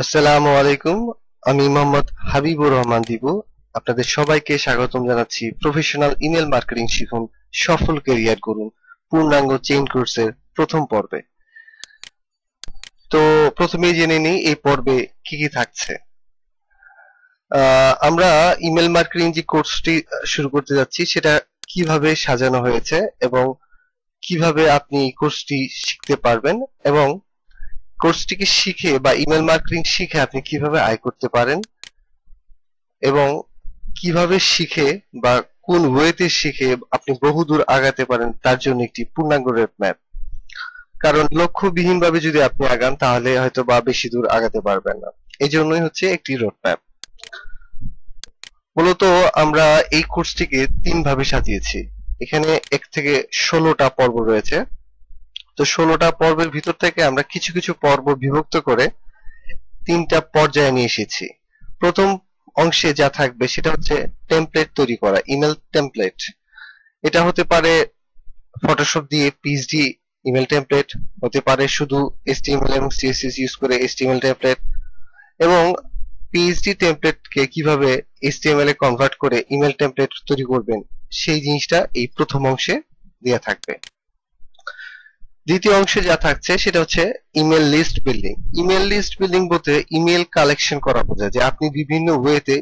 আসসালামু আলাইকুম। আমি মোহাম্মদ হাবিবুর রহমান দিবু। আপনাদের সবাইকে স্বাগতম জানাচ্ছি প্রফেশনাল ইমেল মার্কেটিং শিখুন, সফল ক্যারিয়ার গড়ুন পূর্ণাঙ্গ চেইন কোর্সের প্রথম পর্বে। তো প্রথমেই জেনে নিই এই পর্বে কি কি থাকছে। আমরা ইমেল মার্কেটিং যে কোর্সটি শুরু করতে যাচ্ছি সেটা কিভাবে সাজানো হয়েছে এবং কিভাবে আপনি এই কোর্সটি শিখতে পারবেন এবং কোর্সটিকে শিখে বা ইমেল মার্কেটিং শিখে আপনি কিভাবে আয় করতে পারেন এবং কিভাবে শিখে বা কোন ওয়েতে শিখে আপনি বহুদূর আগাতে পারেন তার জন্য একটি পূর্ণাঙ্গ রোড ম্যাপ। কারণ লক্ষ্যবিহীন ভাবে যদি আপনি আগান তাহলে হয়তো বা বেশি দূর আগাতে পারবেন না। এই জন্যই হচ্ছে একটি রোড ম্যাপ। মূলত আমরা এই কোর্সটিকে তিন ভাবে সাজিয়েছি। এখানে ১ থেকে ১৬টা পর্ব রয়েছে। তো ১৬টা পর্বের ভিতর থেকে আমরা কিছু কিছু পর্ব বিভক্ত করে ৩টা পর্যায়ে নিয়ে এসেছি। প্রথম অংশে যা থাকবে সেটা হচ্ছে টেমপ্লেট তৈরি করা, ইমেল টেমপ্লেট। এটা হতে পারে ফটোশপ দিয়ে পিএইচডি ইমেল টেমপ্লেট, হতে পারে শুধু এইচটিএমএল এবং সিএসএস ইউজ করে এইচটিএমএল টেমপ্লেট, এবং পিএইচডি টেমপ্লেটকে কিভাবে এইচটিএমএল এ কনভার্ট করে ইমেল টেমপ্লেট তৈরি করবেন সেই জিনিসটা এই প্রথম অংশে দেয়া থাকবে। দ্বিতীয় অংশে যা থাকছে সেটা হচ্ছে email list building. Email list building বলতে ইমেল কালেকশন করা বোঝায় যে আপনি বিভিন্ন ওয়েতে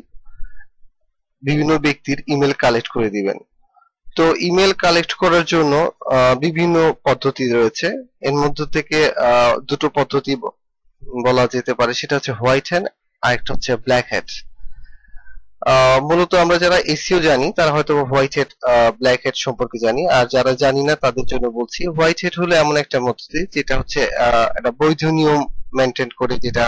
বিভিন্ন ব্যক্তির ইমেল কালেক্ট করে দিবেন। তো ইমেল কালেক্ট করার জন্য বিভিন্ন পদ্ধতি রয়েছে। এর মধ্যে থেকে দুটো পদ্ধতি বলা যেতে পারে, সেটা হচ্ছে হোয়াইট হ্যাট আর একটা হচ্ছে ব্ল্যাক হ্যাট। মূলত আমরা যারা এসইও জানি তারা হয়তো হোয়াইট হ্যাট ব্ল্যাক হ্যাট সম্পর্কে জানি, আর যারা জানি না তাদের জন্য বলছি হোয়াইট হ্যাট হলো এমন একটা পদ্ধতি যেটা হচ্ছে একটা বৈধ নিয়ম মেনটেন করে যেটা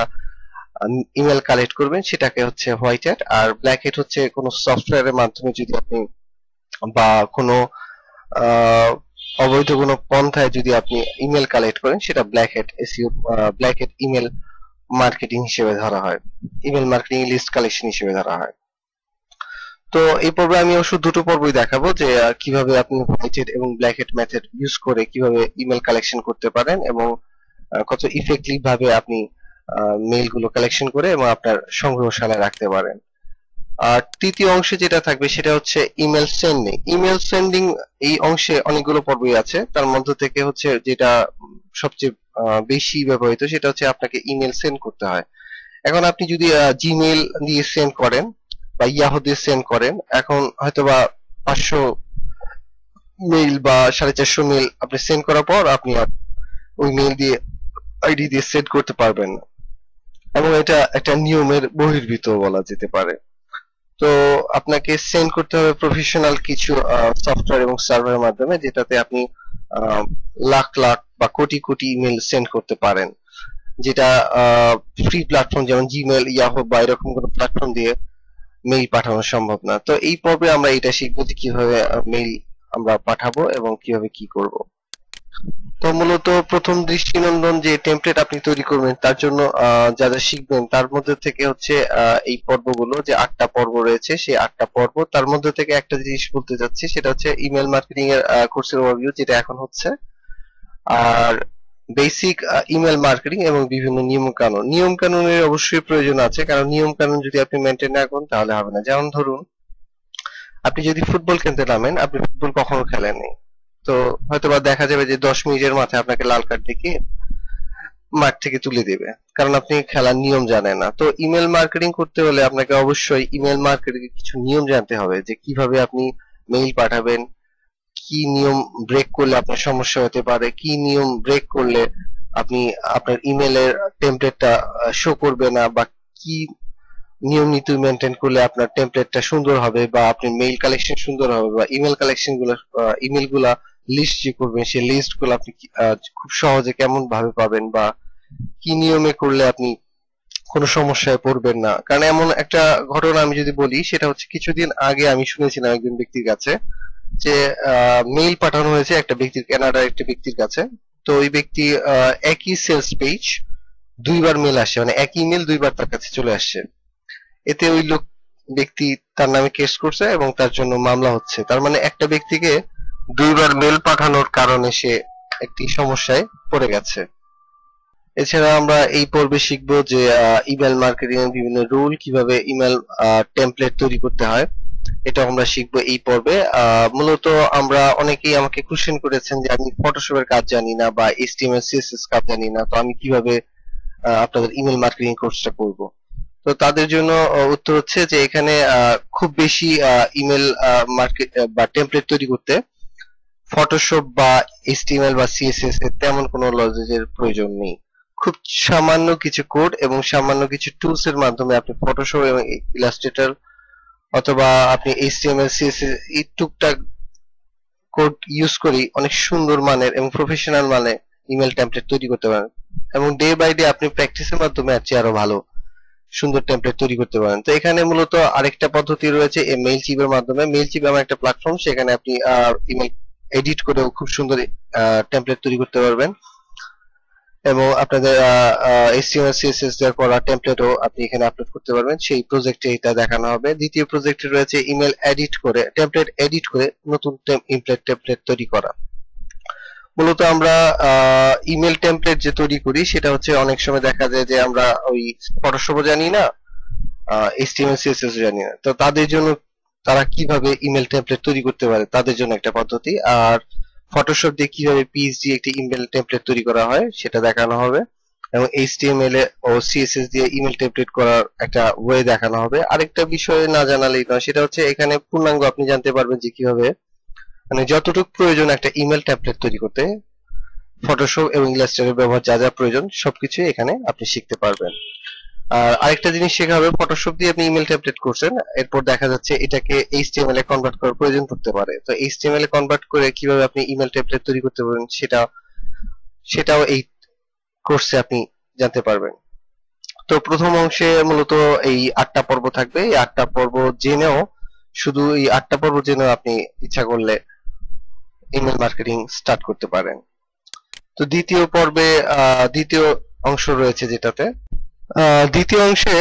ইমেল কালেক্ট করবেন সেটাকে হচ্ছে হোয়াইট হ্যাট। আর ব্ল্যাক হ্যাট হচ্ছে কোনো সফটওয়্যারের মাধ্যমে যদি আপনি বা কোনো আহ, অবৈধ কোনো পন্থায় যদি আপনি ইমেল কালেক্ট করেন সেটা black hat SEO, black hat email marketing হিসেবে ধরা হয়, ইমেল মার্কেটিং লিস্ট কালেকশন হিসেবে ধরা হয়। তো এই পর্বে আমি অবশ্য দুটো পর্বই দেখাবো যে কিভাবে আপনি হোয়াইট হ্যাট এবং ব্ল্যাক হ্যাট মেথড ইউজ করে কিভাবে ইমেল কালেকশন করতে পারেন এবং কত ইফেক্টিভ ভাবে আপনি মেইল গুলো কালেকশন করে এবং আপনার সংগ্রহশালায় রাখতে পারেন। আর তৃতীয় অংশে যেটা থাকবে সেটা হচ্ছে ইমেল সেন্ডিং। ইমেল সেন্ডিং এই অংশে অনেকগুলো পর্বই আছে, তার মধ্য থেকে হচ্ছে যেটা সবচেয়ে বেশি ব্যবহৃত সেটা হচ্ছে আপনাকে ইমেল সেন্ড করতে হয়। এখন আপনি যদি জিমেইল দিয়ে সেন্ড করেন বা ইয়াহু দিয়ে সেন্ড করেন, এখন হয়তোবা ৫০০ মেইল বা ৪৫০ মেইল আপনি সেন্ড করার পর আপনি আর ওই মেইল দিয়ে আইডি দিয়ে সেন্ড করতে পারবেন না, এবং এটা একটা নিয়মের বহির্ভূত বলা যেতে পারে। তো আপনাকে সেন্ড করতে হবে প্রফেশনাল কিছু সফটওয়্যার এবং সার্ভারের মাধ্যমে, যেটাতে আপনি আহ, লাখ লাখ বা কোটি কোটি ইমেল সেন্ড করতে পারেন, যেটা ফ্রি প্ল্যাটফর্ম যেমন জিমেল, ইয়াহু বা এরকম কোনো প্ল্যাটফর্ম দিয়ে মেইল পাঠানো সম্ভব না। তো এই পর্বে আমরা এটা শিখবো যে কিভাবে মেইল আমরা পাঠাবো এবং কিভাবে কি করব। তো মূলত প্রথম দৃষ্টিনন্দন যে টেমপ্লেট আপনি তৈরি করবেন তার জন্য যা যা শিখবেন তার মধ্যে থেকে হচ্ছে এই পর্বগুলো, যে ৮টা পর্ব রয়েছে সেই ৮টা পর্ব, তার মধ্যে থেকে একটা জিনিস বলতে যাচ্ছি সেটা হচ্ছে ইমেল মার্কেটিং এর কোর্সের ওভারভিউ যেটা এখন হচ্ছে। আর বেসিক ইমেল মার্কেটিং এবং বিভিন্ন নিয়ম কানুনের অবশ্যই প্রয়োজন আছে, কারণ নিয়ম কানুন যদি আপনি মেনটেন না করেন তাহলে হবে না। যেমন ধরুন আপনি যদি ফুটবল খেলতে নামেন, আপনি ফুটবল কখনো খেলেননি, তো হয়তোবা দেখা যাবে যে ১০ মিনিটের মাথায় আপনাকে লাল কার্ড দেখিয়ে মাঠ থেকে তুলে দেবে, কারণ আপনি খেলার নিয়ম জানেন না। তো ইমেল মার্কেটিং করতে হলে আপনাকে অবশ্যই ইমেল মার্কেটিং এর কিছু নিয়ম জানতে হবে, যে কিভাবে আপনি মেইল পাঠাবেন, কি নিয়ম ব্রেক করলে আপনার সমস্যা হতে পারে, কি নিয়ম ব্রেক করলে আপনি আপনার ইমেলের টেমপ্লেটটা শো করবে না, বা কি নিয়ম নীতি মেনটেন করলে আপনার টেমপ্লেটটা সুন্দর হবে বা আপনি মেইল কালেকশন সুন্দর হবে, বা ইমেল কালেকশন গুলো ইমেল গুলা লিস্ট যে করবেন সেই লিস্ট গুলো আপনি খুব সহজে কেমন ভাবে পাবেন, বা কি নিয়মে করলে আপনি কোনো সমস্যায় পড়বেন না। কারণ এমন একটা ঘটনা আমি যদি বলি, সেটা হচ্ছে কিছুদিন আগে আমি শুনেছিলাম একজন ব্যক্তির কাছে যে মেইল পাঠানো হয়েছে একটা ব্যক্তির, কানাডার একটা ব্যক্তির কাছে। তো ওই ব্যক্তি একই সেলস পেজ দুইবার মেল আসে, মানে একই ইমেল দুইবার তার কাছে চলে আসছে। এতে ওই ব্যক্তি তার নামে কেস করছে এবং তার জন্য মামলা হচ্ছে। তার মানে একটা ব্যক্তিকে দুইবার মেল পাঠানোর কারণে সে একটি সমস্যায় পড়ে গেছে। এছাড়া আমরা এই পর্বে শিখব যে ইমেল মার্কেটিং এর বিভিন্ন রুল, কিভাবে ইমেল টেমপ্লেট তৈরি করতে হয়, এটা আমরা শিখব এই পর্বে। মূলত আমরা অনেকেই আমাকে কোশ্চেন করেছেন যে আমি ফটোশপের কাজ জানি না বা এইচটিএমএল সিএসএস কাজ জানি না, তো আমি কিভাবে আপনাদের ইমেল মার্কেটিং কোর্সটা করব। তো তাদের জন্য উত্তর হচ্ছে যে এখানে খুব বেশি ইমেল মার্কেট বা টেমপ্লেট তৈরি করতে ফটোশপ বা এইচটিএমএল বা সিএসএস এর তেমন কোনো লজিকের প্রয়োজন নেই। খুব সামান্য কিছু কোড এবং সামান্য কিছু টুলস এর মাধ্যমে আপনি ফটোশপ এবং ইলাস্ট্রেটর অথবা আপনি এইচটিএমএল সিএসএস এই টুকটাক কোড ইউজ করি অনেক সুন্দর মানের এবং প্রফেশনাল মানে ইমেল টেমপ্লেট তৈরি করতে পারেন, এবং ডে বাই ডে আপনি প্র্যাকটিসের মাধ্যমে আরো ভালো সুন্দর টেমপ্লেট তৈরি করতে পারেন। তো এখানে মূলত আরেকটা পদ্ধতি রয়েছে এই মেইলচিপের মাধ্যমে। মেইলচিপ এমন একটা প্ল্যাটফর্ম, সেখানে আপনি ইমেল এডিট করেও খুব সুন্দর টেমপ্লেট তৈরি করতে পারবেন, এবং আপনাদের এইচটিএমএল সিএসএস দিয়ে করা টেমপ্লেটও আপনি এখানে আপলোড করতে পারবেন। সেই প্রজেক্টে এটা দেখানো হবে। দ্বিতীয় প্রজেক্টে রয়েছে ইমেল এডিট করে টেমপ্লেট এডিট করে নতুন টেমপ্লেট তৈরি করা। মূলত আমরা ইমেল টেমপ্লেট যে তৈরি করি সেটা হচ্ছে অনেক সময় দেখা যায় যে আমরা ওই ফটোশপও জানি না, এইচটিএমএল সিএসএস জানি না, তো তাদের জন্য তারা কিভাবে ইমেল টেমপ্লেট তৈরি করতে পারে তাদের জন্য একটা পদ্ধতি, আর ফটোশপ দিয়ে কিভাবে পিএইচডি একটি ইমেল টেমপ্লেট তৈরি করা হয় সেটা দেখানো হবে, এবং এইচটিএমএল ও সিএসএস দিয়ে ইমেল টেমপ্লেট করার একটা ওয়ে দেখানো হবে। আরেকটা বিষয় না জানালেই নয়, সেটা হচ্ছে এখানে পূর্ণাঙ্গ আপনি জানতে পারবেন যে কিভাবে মানে যতটুকু প্রয়োজন একটা ইমেল টেমপ্লেট তৈরি করতে ফটোশপ এবং ইলাস্ট্রেটর ব্যবহার যা যা প্রয়োজন সবকিছু এখানে আপনি শিখতে পারবেন। আর আরেকটা জিনিস শেখা হবে, ফটোশপ দিয়ে আপনি ইমেল টেমপ্লেট করছেন, এরপর দেখা যাচ্ছে এটাকে এইচটিএমএল এ কনভার্ট করার প্রয়োজন পড়তে পারে। তো এইচটিএমএল এ কনভার্ট করে কিভাবে আপনি ইমেল টেমপ্লেট তৈরি করতে পারেন সেটাও এই কোর্সে আপনি জানতে পারবেন। তো প্রথম অংশে মূলত এই 8টা পর্ব থাকবে। এই 8টা পর্ব জেনেও শুধু এই 8টা পর্ব জেনেও আপনি ইচ্ছা করলে ইমেল মার্কেটিং স্টার্ট করতে পারেন। তো দ্বিতীয় পর্বে দ্বিতীয় অংশ রয়েছে যেটাতে দ্বিতীয় অংশে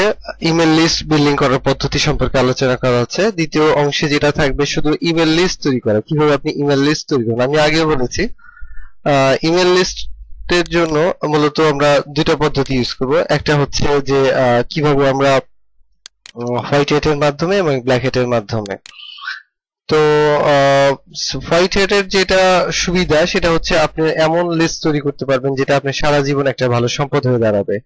ইমেল লিস্ট বিল্ডিং করার পদ্ধতি সম্পর্কে আলোচনা করা হচ্ছে। দ্বিতীয় অংশে যেটা থাকবে শুধু ইমেল লিস্ট তৈরি করা, কিভাবে আপনি ইমেল লিস্ট তৈরি করেন। আমি আগেও বলেছি ইমেল লিস্টের জন্য মূলত আমরা দুটো পদ্ধতি ইউজ করব। একটা হচ্ছে যে কিভাবে আমরা হোয়াইট হ্যাটের মাধ্যমে এবং ব্ল্যাক হ্যাটের মাধ্যমে। তো হোয়াইট হ্যাটের যেটা সুবিধা সেটা হচ্ছে আপনি এমন লিস্ট তৈরি করতে পারবেন যেটা আপনার সারা জীবন একটা ভালো সম্পদ হয়ে দাঁড়াবে।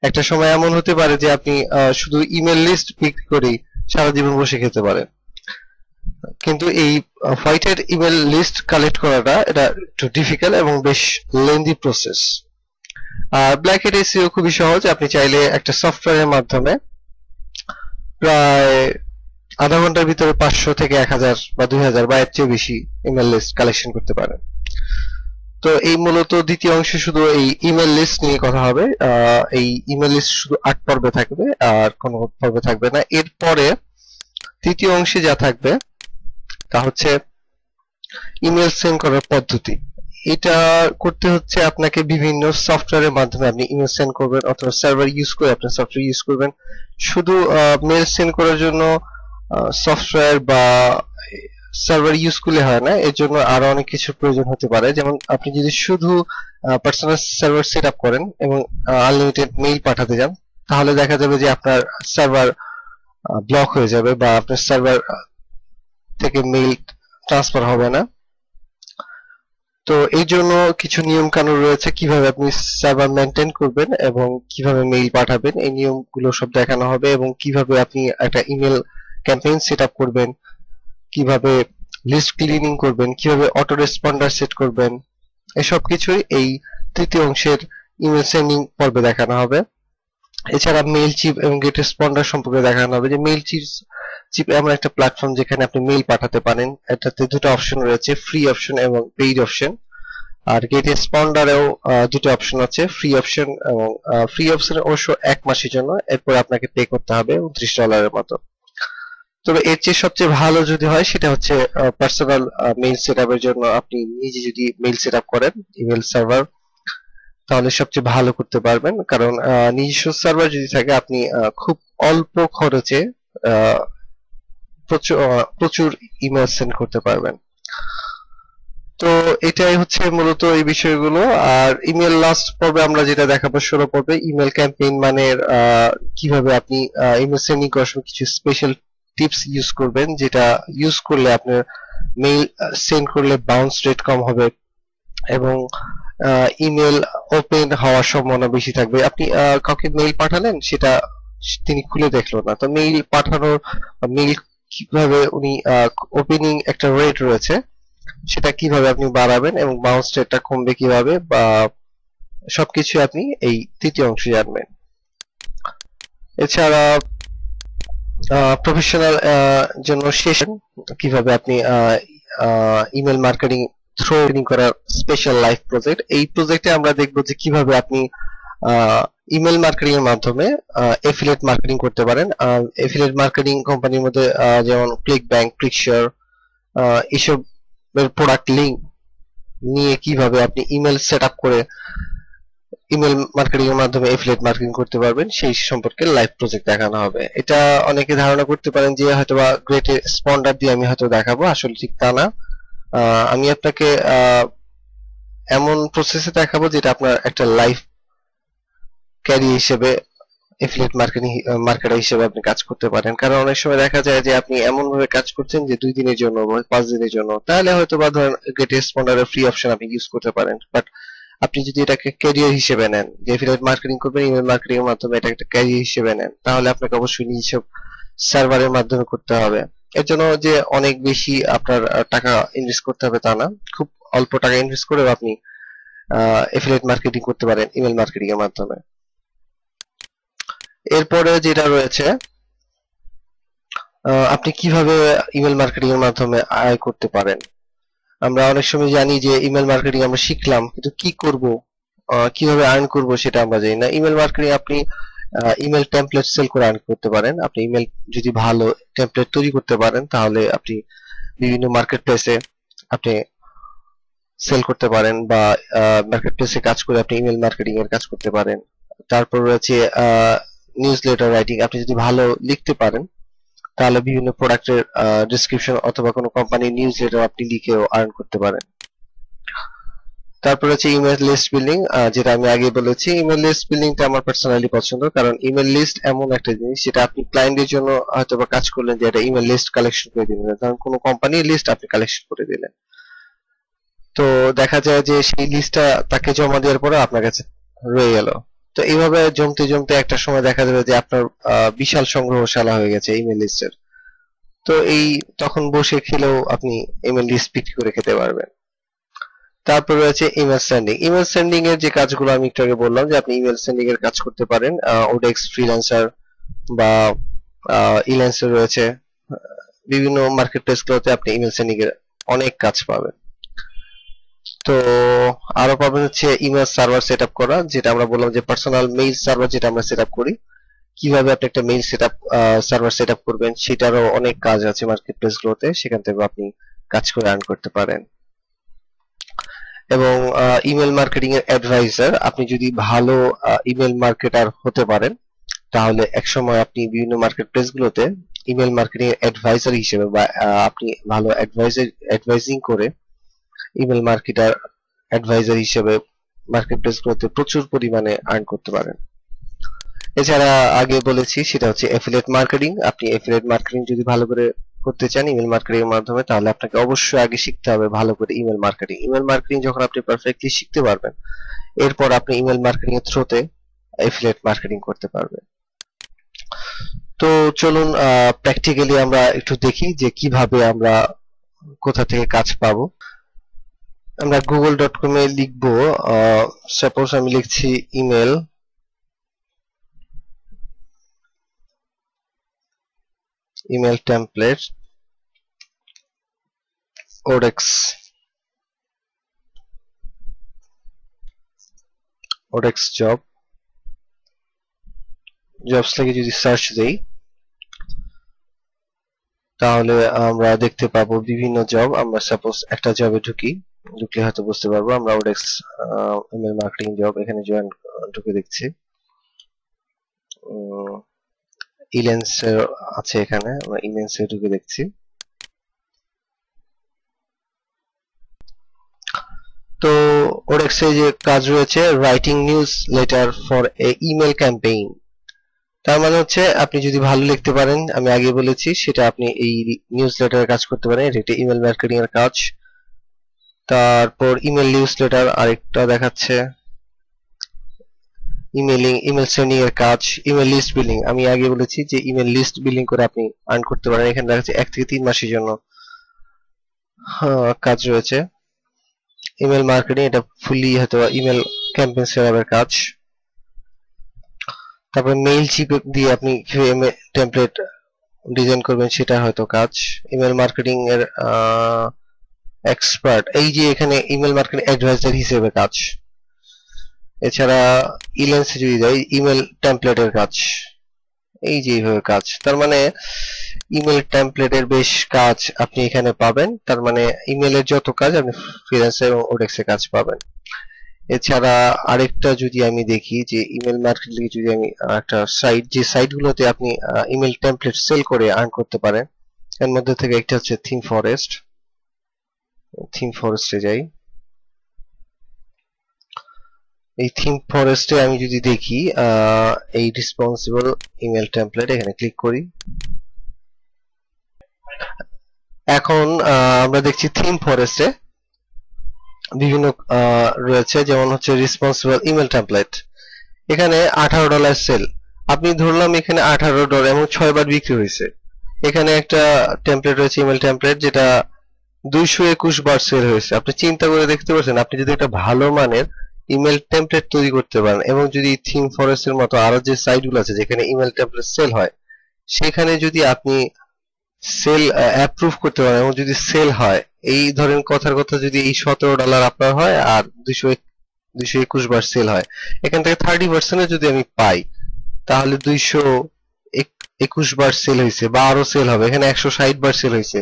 একটা সময় এমন হতে পারে যে আপনি শুধু ইমেল লিস্ট বিক্রি করেই সারা জীবন বসে খেতে পারেন, কিন্তু এই white hat email list collect করাটা এটা একটু ডিফিকাল্ট এবং বেশ লেন্দি প্রসেস। আর ব্ল্যাক হ্যাট এসইও খুবই সহজ। আপনি চাইলে একটা সফটওয়্যারের মাধ্যমে প্রায় আধা ঘন্টার ভিতরে 500 থেকে 1000 বা 2000 বা এর চেয়ে বেশি ইমেল লিস্ট কালেকশন করতে পারেন। তো এই মূলত দ্বিতীয় অংশে শুধু এই ইমেল লিস্ট নিয়ে কথা হবে। এই ইমেল লিস্ট শুধু 8 পর্বে থাকবে, আর কোনো পর্বে থাকবে না। এরপরে তৃতীয় অংশে যা থাকবে তা হচ্ছে ইমেল সেন্ড করার পদ্ধতি। এটা করতে হচ্ছে আপনাকে বিভিন্ন সফটওয়্যারের মাধ্যমে আপনি ইমেল সেন্ড করবেন, অথবা সার্ভার ইউজ করে আপনি সফটওয়্যার ইউজ করবেন। শুধু মেল সেন্ড করার জন্য সফটওয়্যার বা সার্ভার ইউজ করলে হয় না, এর জন্য আরো অনেক কিছু প্রয়োজন হতে পারে। যেমন আপনি যদি শুধু পার্সোনাল সার্ভার সেট আপ করেন এবং আনলিমিটেড মেইল পাঠাতে যান, তাহলে দেখা যাবে যে আপনার সার্ভার ব্লক হয়ে যাবে বা আপনার সার্ভার থেকে মেইল ট্রান্সফার হবে না। তো এই জন্য কিছু নিয়ম কানুন রয়েছে কিভাবে আপনি সার্ভার মেনটেন করবেন এবং কিভাবে মেইল পাঠাবেন, এই নিয়মগুলো সব দেখানো হবে, এবং কিভাবে আপনি একটা ইমেল ক্যাম্পেইন সেট আপ করবেন, কিভাবে লিস্ট ক্লিনিং করবেন, কিভাবে অটো রেসপন্ডার সেট করবেন, এসব কিছুই এই তৃতীয় অংশের ইমেল সেন্ডিং পর্বে দেখানো হবে। এছাড়া মেইল চিপ এবং গেট রেসপন্ডার সম্পর্কে দেখানো হবে যে মেইল চিপ এমন একটা প্ল্যাটফর্ম যেখানে আপনি মেইল পাঠাতে পারেন। এটাতে দুটো অপশন রয়েছে, ফ্রি অপশন এবং পেইড অপশন। আর গেট রেসপন্ডারেও দুটো অপশন আছে, ফ্রি অপশন এবং ফ্রি অপশন অবশ্য 1 মাসের জন্য, এরপর আপনাকে পে করতে হবে $29 মতো। তবে এর চেয়ে সবচেয়ে ভালো যদি হয় সেটা হচ্ছে পার্সোনাল মেইল সেটআপের জন্য আপনি নিজে যদি মেইল সেটআপ করেন ইমেল সার্ভার, তাহলে সবচেয়ে ভালো করতে পারবেন। কারণ নিজস্ব সার্ভার যদি থাকে আপনি খুব অল্প খরচে প্রচুর ইমেল সেন্ড করতে পারবেন। তো এটাই হচ্ছে মূলত এই বিষয়গুলো। আর ইমেল লাস্ট পর্বে আমরা যেটা দেখাবো 16 পর্বে ইমেল ক্যাম্পেইন মানে কিভাবে আপনি ইমেল সেন্ডিং করার সময় কিছু স্পেশাল টিপস ইউজ করবেন, যেটা ইউজ করলে আপনার মেইল সেন্ড করলে বাউন্স রেট কম হবে এবং ইমেল ওপেন হওয়ার সম্ভাবনা বেশি থাকবে। আপনি কাউকে মেইল পাঠালেন, সেটা তিনি খুলে দেখলো না, তো মেইল পাঠানোর মেইল কিভাবে উনি ওপেনিং একটা রেট রয়েছে, সেটা কিভাবে আপনি বাড়াবেন এবং বাউন্স রেটটা কমবে কিভাবে, বা সবকিছু আপনি এই তৃতীয় অংশে জানবেন। এছাড়া প্রফেশনাল জন্য সেশন কিভাবে আপনি ইমেল মার্কেটিং থ্রু করার স্পেশাল লাইভ প্রজেক্ট, এই প্রজেক্টে আমরা দেখব যে কিভাবে আপনি ইমেল মার্কেটিং এর মাধ্যমে এফিলিয়েট মার্কেটিং করতে পারেন। এফিলিয়েট মার্কেটিং কোম্পানির মধ্যে যেমন ক্লিক ব্যাংক, ক্লিকশিওর, এসব প্রোডাক্ট লিংক নিয়ে কিভাবে আপনি ইমেল সেট আপ করে ইমেল মার্কেটিং এর মাধ্যমে এফিলিয়েট মার্কেটিং করতে পারবেন সেই সম্পর্কে লাইভ প্রজেক্ট দেখানো হবে। এটা অনেকে ধারণা করতে পারেন যে হয়তোবা গ্রেট স্পন্ডার দিয়ে আমি হয়তো দেখাবো, আসলে ঠিক তা না। আমি আপনাকে এমন প্রসেসে দেখাবো যেটা আপনার একটা লাইভ ক্যারিয়ার হিসেবে এফিলিয়েট মার্কেটিং মার্কেটার হিসেবে আপনি কাজ করতে পারেন। কারণ অনেক সময় দেখা যায় যে আপনি এমন ভাবে কাজ করছেন যে 2 দিনের জন্য বা 5 দিনের জন্য, তাহলে হয়তো বা ধরেন গেট রেসপন্ডারের ফ্রি অপশন আপনি ইউজ করতে পারেন। বাট আপনি যদি এটাকে ক্যারিয়ার হিসেবে নেন, যে এফিলিয়েট মার্কেটিং করবেন ইমেল মার্কেটিং এর মাধ্যমে, এটা একটা ক্যারিয়ার হিসেবে নেন, তাহলে আপনাকে অবশ্যই নিজস্ব সার্ভারের মাধ্যমে করতে হবে। এর জন্য যে অনেক বেশি আপনার টাকা ইনভেস্ট করতে হবে তা না, খুব অল্প টাকা ইনভেস্ট করেও আপনি এফিলিয়েট মার্কেটিং করতে পারেন ইমেল মার্কেটিং এর মাধ্যমে। এরপরে যেটা রয়েছে আপনি কিভাবে ইমেল মার্কেটিং এর মাধ্যমে আয় করতে পারেন। আমরা অনেক সময় জানি যে ইমেল মার্কেটিং আমরা শিখলাম, কিন্তু কি করব, কিভাবে আর্ন করব সেটা আমরা জানি না। ইমেল মার্কেটিং আপনি ইমেল টেমপ্লেট সেল করে আর্ন করতে পারেন। আপনি ইমেল যদি ভালো টেমপ্লেট তৈরি করতে পারেন, তাহলে আপনি বিভিন্ন মার্কেট প্লেসে আপনি সেল করতে পারেন, বা মার্কেট প্লেসে কাজ করে আপনি ইমেল মার্কেটিং এর কাজ করতে পারেন। তারপর রয়েছে নিউজ লেটার রাইটিং, আপনি যদি ভালো লিখতে পারেন তাহলে বিভিন্ন প্রোডাক্টের ডেসক্রিপশন অথবা কোনো কোম্পানির নিউজ লেটার আপনি লিখেও আর্ন করতে পারেন। তারপর হচ্ছে ইমেল লিস্ট বিল্ডিং, যেটা আমি আগে বলেছি। ইমেল লিস্ট বিল্ডিংটা আমার পার্সোনালি পছন্দ, কারণ ইমেল লিস্ট এমন একটা জিনিস যেটা আপনি ক্লায়েন্টের জন্য হয়তো বা কাজ করলেন, যে একটা ইমেল লিস্ট কালেকশন করে দিলেন, ধরুন কোনো কোম্পানির লিস্ট আপনি কালেকশন করে দিলেন, তো দেখা যায় যে সেই লিস্টটা তাকে জমা দেওয়ার পরে আপনার কাছে রয়ে গেল। তো এইভাবে জমতে জমতে একটা সময় দেখা যাবে যে আপনার বিশাল সংগ্রহশালা হয়ে গেছে ইমেল লিস্টের। তো এই তখন বসে খেলেও আপনি ইমেল লিস্ট বিক্রি করে খেতে পারবেন। তারপর রয়েছে ইমেল সেন্ডিং। ইমেল সেন্ডিং এর যে কাজগুলো আমি একটু আগে বললাম, যে আপনি ইমেল সেন্ডিং এর কাজ করতে পারেন, ওডেক্স, ফ্রিল্যান্সার বা ইল্যান্সার রয়েছে, বিভিন্ন মার্কেট প্লেস গুলোতে আপনি ইমেল সেন্ডিং এর অনেক কাজ পাবেন। তো আরো পাবেন হচ্ছে ইমেল সার্ভার সেট আপ করা, যেটা আমরা বললাম যে পার্সোনাল মেইল সার্ভার যেটা আমরা সেট আপ করি, কিভাবে আপনি একটা mail set up server set up করবেন সেটারও অনেক কাজ আছে মার্কেট প্লেস গুলোতে, সেখান থেকে আপনি কাজ করে আর্ন করতে পারেন। এবং ইমেল মার্কেটিং এর অ্যাডভাইজার, আপনি যদি ভালো ইমেল মার্কেটার হতে পারেন, তাহলে একসময় আপনি বিভিন্ন মার্কেট প্লেস গুলোতে ইমেল মার্কেটিং এর অ্যাডভাইজার হিসেবে, বা আপনি ভালো অ্যাডভাইজিং করে ইমেল মার্কেটার অ্যাডভাইজার হিসেবে মার্কেট প্লেস গুলোতে প্রচুর পরিমাণে আর্ন করতে পারেন। এছাড়া আগে বলেছি সেটা হচ্ছে এফিলিয়েট মার্কেটিং। আপনি এফিলিয়েট মার্কেটিং যদি ভালো করে করতে চান ইমেল মার্কেটিং এর মাধ্যমে, তাহলে আপনাকে অবশ্যই আগে শিখতে হবে ভালো করে ইমেল মার্কেটিং। ইমেল মার্কেটিং যখন আপনি পারফেক্টলি শিখতে পারবেন, এরপর আপনি ইমেল মার্কেটিং এর থ্রুতে এফিলিয়েট মার্কেটিং করতে পারবেন। তো চলুন প্র্যাকটিক্যালি আমরা একটু দেখি যে কিভাবে আমরা কোথা থেকে কাজ পাবো। আমরা google.com এ লিখবো, সাপোজ আমি লিখছি ইমেল টেমপ্লেট ওডেক্স জবস লিখে যদি সার্চ দেই, তাহলে আমরা দেখতে পাবো বিভিন্ন জব। আমরা সাপোজ একটা জবে ঢুকলে হয়তো বুঝতে পারবো। আমরা ওডেক্স ইমেল মার্কেটিং জব এখানে ঢুকে দেখছি। ইলেন্সের আছে এখানে, আমরা ইলেন্সে ঢুকে দেখছি। ওডেক্সে যে কাজ রয়েছে writing news letter for a email campaign, তার মানে হচ্ছে আপনি যদি ভালো লিখতে পারেন, আমি আগে বলেছি, সেটা আপনি এই নিউজ লেটারের কাজ করতে পারেন। এটা ইমেল মার্কেটিং এর কাজ। তারপর ইমেল নিউজ লেটার আরেকটা দেখাচ্ছে, ইমেল সেন্ডিং এর কাজ, ইমেল লিস্ট বিলিং। আমি আগে বলেছি যে ইমেল লিস্ট বিলিং করে আপনি আর্ন করতে পারেন। এখানে দেখাচ্ছে 1 থেকে 3 মাসের জন্য কাজ রয়েছে। ইমেল মার্কেটিং, এটা ফুলি হয়তো ইমেল ক্যাম্পেইন সেটআপের কাজ। তারপর মেইল চিপ দিয়ে আপনি কিভাবে টেমপ্লেট ডিজাইন করবেন সেটা হয়তো কাজ। ইমেল মার্কেটিং এর এক্সপার্ট, এই যে এখানে ইমেল মার্কেটিং অ্যাডভাইজার হিসেবে কাজ। এছাড়া ইলেন্সে যদি যাই, ইমেল টেমপ্লেটের কাজ, এই যে এইভাবে কাজ। তার মানে ইমেল টেমপ্লেটের বেশ কাজ আপনি এখানে পাবেন। তার মানে ইমেলের যত কাজ আপনি ফ্রিল্যান্সার এবং ওডেক্সে কাজ পাবেন। এছাড়া আরেকটা যদি আমি দেখি যে ইমেল মার্কেটিং, যদি আমি একটা সাইট, যে সাইটগুলোতে আপনি ইমেল টেমপ্লেট সেল করে আর্ন করতে পারেন, এর মধ্যে থেকে একটা হচ্ছে থিম ফরেস্ট। থিম ফরেস্টে যাই, এই থিম ফরেস্টে আমি যদি দেখি এই রেসপন্সিবল ইমেল টেমপ্লেট, এখানে ক্লিক করি। এখন আমরা দেখছি থিম ফরেস্টে বিভিন্ন রয়েছে, যেমন হচ্ছে রেসপন্সিবল ইমেল টেমপ্লেট। এখানে $18 সেল, আপনি ধরলাম এখানে $18 এবং 6 বার বিক্রি হয়েছে। এখানে একটা টেমপ্লেট রয়েছে ইমেল টেমপ্লেট, যেটা 221 বার সেল হয়েছে। আপনি চিন্তা করে দেখতে পাচ্ছেন, আপনি যদি একটা ভালো মানের ইমেল টেমপ্লেট তৈরি করতে পারেন এবং যদি থিম ফরেস্টের মতো আরো যে সাইটগুলো আছে যেখানে ইমেল টেমপ্লেট সেল হয়, সেখানে যদি আপনি সেল অ্যাপ্রুভ করতে পারেন এবং যদি সেল হয়, এই ধরেন কথার কথা, যদি এই $17 আপনার হয় আর 221 বার সেল হয়, এখান থেকে 30% যদি আমি পাই, তাহলে 221 বার সেল হয়েছে বা আরো সেল হবে, এখানে 160 বার সেল হয়েছে।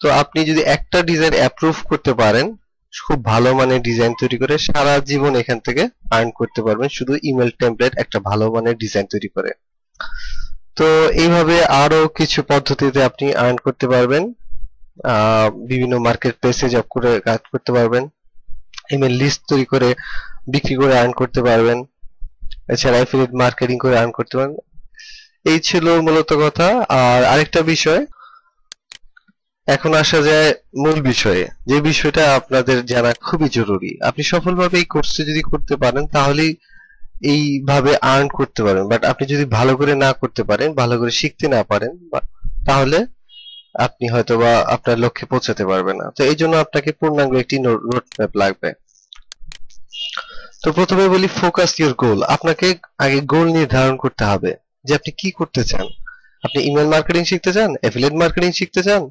তো আপনি যদি একটা ডিজাইন অ্যাপ্রুভ করতে পারেন, খুব ভালো মানের ডিজাইন তৈরি করে, সারা জীবন এখান থেকে আর্ন করতে পারবেন, শুধু ইমেল টেমপ্লেট একটা ভালো মানের ডিজাইন তৈরি করে। তো এইভাবে আরো কিছু পদ্ধতিতে আপনি আর্ন করতে পারবেন। বিভিন্ন মার্কেট প্লেসে জব করে কাজ করতে পারবেন, ইমেল লিস্ট তৈরি করে বিক্রি করে আর্ন করতে পারবেন, এছাড়া অ্যাফিলিয়েট মার্কেটিং করে আর্ন করতে পারবেন। এই ছিল মূলত কথা। আর আরেকটা বিষয়, এখন আসা যায় মূল বিষয়ে, যে বিষয়টা আপনাদের জানা খুবই জরুরি। আপনি সফলভাবে এই কোর্সটি যদি করতে পারেন, তাহলেই এইভাবে আর্ন করতে পারেন। বাট আপনি যদি ভালো করে না করতে পারেন, ভালো করে শিখতে না পারেন, তাহলে আপনি হয়তোবা আপনার লক্ষ্যে পৌঁছাতে পারবেন না। তো এই জন্য আপনাকে পূর্ণাঙ্গ একটি রোড ম্যাপ লাগবে। তো প্রথমে বলি, ফোকাস ইউর গোল। আপনাকে আগে গোল নির্ধারণ করতে হবে যে আপনি কি করতে চান। আপনি ইমেল মার্কেটিং শিখতে চান, অ্যাফিলিয়েট মার্কেটিং শিখতে চান,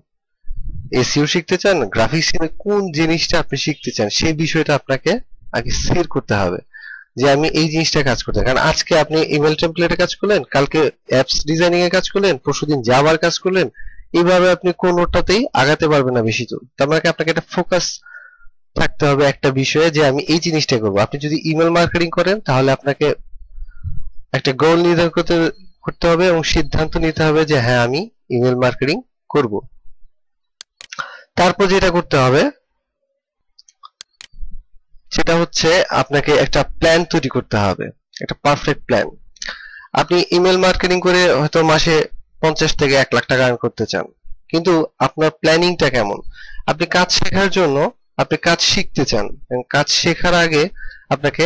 এসইও শিখতে চান, গ্রাফিক্স, কোন জিনিসটা আপনি শিখতে চান, সেই বিষয়টা আপনাকে আগে স্থির করতে হবে যে আমি এই জিনিসটা কাজ করতে চাই। কারণ আজকে আপনি ইমেল টেমপ্লেটে কাজ করলেন, কালকে অ্যাপস ডিজাইনিং এ কাজ করলেন, পরশুদিন জাভার কাজ করলেন, এইভাবে আপনি কোনোটাতেই আগাতে পারবেন না বেশি দূর। তার মানে আপনাকে একটা ফোকাস থাকতে হবে একটা বিষয়ে, যে আমি এই জিনিসটা করবো। আপনি যদি ইমেল মার্কেটিং করেন, তাহলে আপনাকে একটা গোল নির্ধারণ করতে হবে এবং সিদ্ধান্ত নিতে হবে যে হ্যাঁ, আমি ইমেল মার্কেটিং করব। তারপর যেটা করতে হবে সেটা হচ্ছে আপনাকে একটা প্ল্যান তৈরি করতে হবে, একটা পারফেক্ট প্ল্যান। আপনি ইমেল মার্কেটিং করে হয়তো মাসে 50 থেকে 1 লাখ টাকা আর্ন করতে চান, কিন্তু আপনার প্ল্যানিংটা কেমন? আপনি কাজ শেখার জন্য, আপনি কাজ শিখতে চান, কাজ শেখার আগে আপনাকে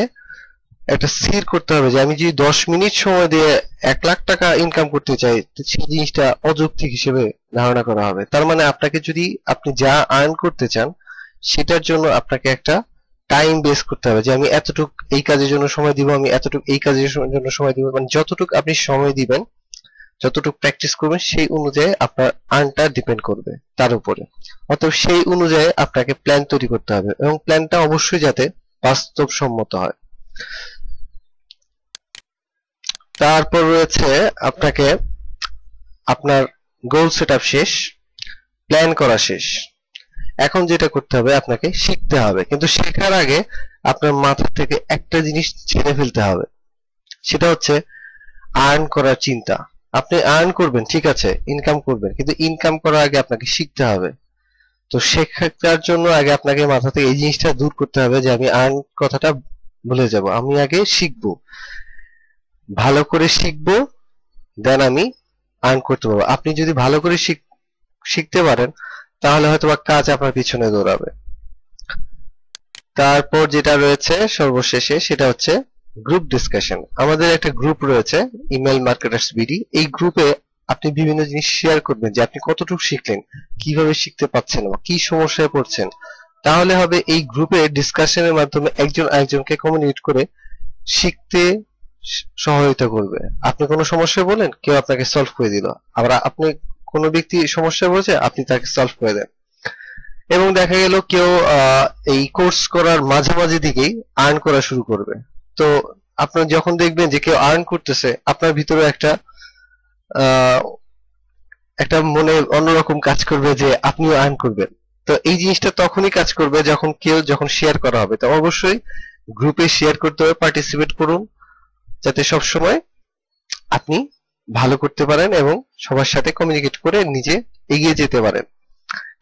একটা স্থির করতে হবে যে আমি যদি 10 মিনিট সময় দিয়ে 1 লাখ টাকা ইনকাম করতে চাই, সেই জিনিসটা অযৌক্তিক হিসেবে ধারণা করা হবে। তার মানে আপনাকে যদি আপনি যা আর্ন করতে চান, সেটার জন্য আপনাকে একটা টাইম বেস করতে হবে যে আমি এতটুক এই কাজের জন্য সময় দিব, আমি এতটুক এই কাজের জন্য সময় দিব। মানে যতটুক আপনি সময় দিবেন, যতটুক প্র্যাকটিস করবেন, সেই অনুযায়ী আপনার আর্নটা ডিপেন্ড করবে তার উপরে। অতএব সেই অনুযায়ী আপনাকে প্ল্যান তৈরি করতে হবে এবং প্ল্যানটা অবশ্যই যাতে বাস্তবসম্মত হয়। তারপর রয়েছে আপনাকে আপনার গোল সেটআপ শেষ, প্ল্যান করা শেষ। এখন যেটা করতে হবে, আপনাকে শিখতে হবে। কিন্তু শেখার আগে আপনার মাথা থেকে একটা জিনিস ছেড়ে ফেলতে হবে, সেটা হচ্ছে আর্ন করার চিন্তা। আপনি আর্ন করবেন, ঠিক আছে, ইনকাম করবেন, কিন্তু ইনকাম করার আগে আপনাকে শিখতে হবে। তো শেখার জন্য আগে আপনাকে মাথা থেকে এই জিনিসটা দূর করতে হবে যে আমি আর্ন কথাটা ভুলে যাব। আমি আগে শিখবো, ভালো করে শিখবো, দেন আমি আর্ন করতে পারবো। আপনি যদি ভালো করে শিখতে পারেন তাহলে হয়তো বা কাজ আপনার পিছনে দৌড়াবে। তারপর যেটা রয়েছে সর্বশেষে সেটা হচ্ছে গ্রুপ ডিসকাশন। আমাদের একটা গ্রুপ রয়েছে ইমেল মার্কেটার্স বিডি। এই গ্রুপে আপনি বিভিন্ন জিনিস শেয়ার করবেন যে আপনি কতটুকু শিখলেন, কিভাবে শিখতে পাচ্ছেন বা কি সমস্যায় পড়ছেন। তাহলে হবে এই গ্রুপে ডিসকাশনের মাধ্যমে একজন আরেকজনকে কমিউনিকেট করে শিখতে সহায়তা করবে। আপনি কোনো সমস্যায় বলেন, কেউ আপনাকে সলভ করে দিল। আবার আপনি কোনো ব্যক্তি সমস্যায় বলছে, আপনি তাকে সলভ করে দেন। এবং দেখা গেল কেউ এই কোর্স করার মাঝামাঝি দিকেই আর্ন করা শুরু করবে। তো আপনার যখন দেখবেন যে কেউ আর্ন করতেছে, আপনার ভিতরে আহ, একটা মনে অন্যরকম কাজ করবে যে আপনিও আর্ন করবেন। তো এই জিনিসটা তখনই কাজ করবে যখন শেয়ার করা হবে। তো অবশ্যই গ্রুপে শেয়ার করতে হবে, পার্টিসিপেট করুন, যাতে সব সময় আপনি ভালো করতে পারেন এবং সবার সাথে কমিউনিকেট করে নিজে এগিয়ে যেতে পারেন।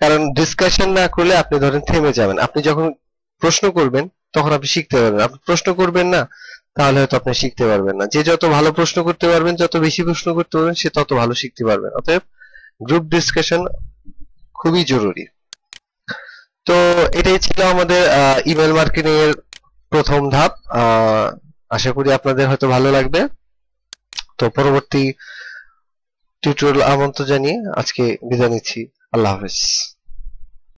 কারণ ডিসকাশন না করলে আপনি ধরেন থেমে যাবেন। আপনি যখন প্রশ্ন করবেন তখন আপনি শিখতে পারবেন। আপনি প্রশ্ন করবেন না, তাহলে হয়তো আপনি শিখতে পারবেন না। যে যত ভালো প্রশ্ন করতে পারবেন, যত বেশি প্রশ্ন করতে পারবেন, সে তত ভালো শিখতে পারবেন। অতএব গ্রুপ ডিসকাশন খুবই জরুরি। তো এটাই ছিল আমাদের ইমেল মার্কেটিং এর প্রথম ধাপ। আশা করি আপনাদের হয়তো ভালো লাগবে। তো পরবর্তী টিউটোরিয়াল আমন্ত্রণ জানিয়ে আজকে বিদায় নিচ্ছি। আল্লাহ হাফেজ।